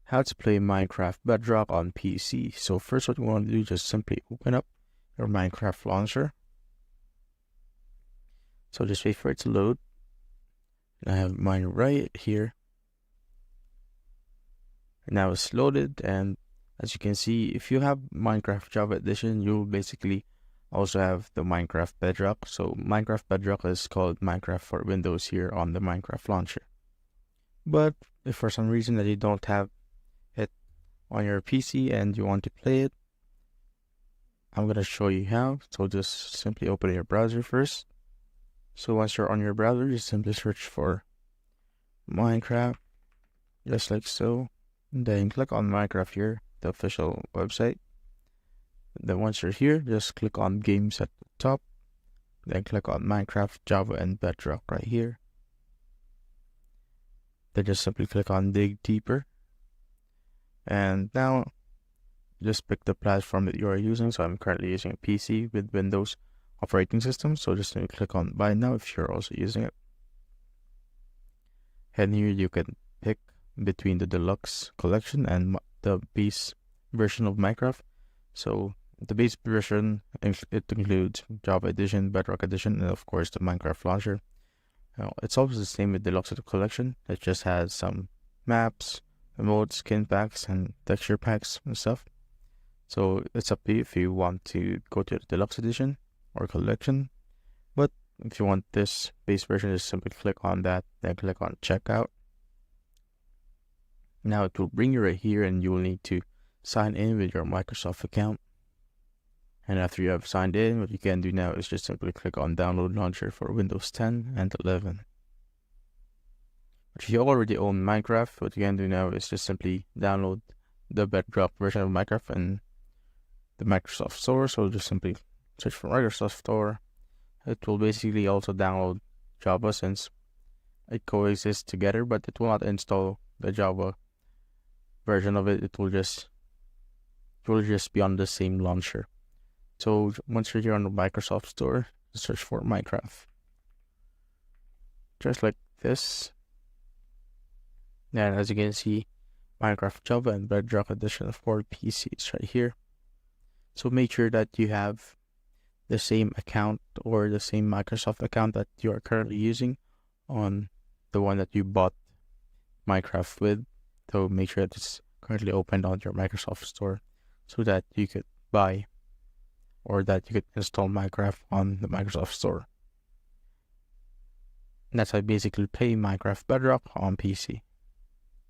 How to play Minecraft Bedrock on PC. So first what you want to do is just simply open up your Minecraft launcher. So just wait for it to load. And I have mine right here. And now it's loaded, and as you can see, if you have Minecraft Java Edition, you'll basically also have the Minecraft Bedrock. So Minecraft Bedrock is called Minecraft for Windows here on the Minecraft launcher. But if for some reason that you don't have it on your PC and you want to play it, I'm going to show you how. So just simply open your browser first. So once you're on your browser, just simply search for Minecraft, just like so. And then click on Minecraft here, the official website. Then once you're here, just click on Games at the top. Then click on Minecraft, Java, and Bedrock right here. Then just simply click on Dig Deeper. And now, just pick the platform that you are using. So I'm currently using a PC with Windows operating system. So just click on Buy Now if you're also using it. And here you can pick between the deluxe collection and the base version of Minecraft. So the base version, it includes Java Edition, Bedrock Edition, and of course the Minecraft launcher. Now, it's also the same with deluxe collection. It just has some maps, emotes, skin packs, and texture packs and stuff. So it's up to you if you want to go to the deluxe edition or collection. But if you want this base version, just simply click on that, then click on checkout. Now it will bring you right here, and you will need to sign in with your Microsoft account. And after you have signed in, what you can do now is just simply click on Download Launcher for Windows 10 and 11. But if you already own Minecraft, what you can do now is just simply download the Bedrock version of Minecraft in the Microsoft Store. So just simply search for Microsoft Store. It will basically also download Java since it coexists together, but it will not install the Java version of it. It will just be on the same launcher. So once you're here on the Microsoft Store, search for Minecraft, just like this. And as you can see, Minecraft Java and Bedrock Edition for PC is right here. So make sure that you have the same account or the same Microsoft account that you are currently using on the one that you bought Minecraft with. So make sure that it's currently opened on your Microsoft Store so that you could buy or that you could install Minecraft on the Microsoft Store. And that's how I basically play Minecraft Bedrock on PC.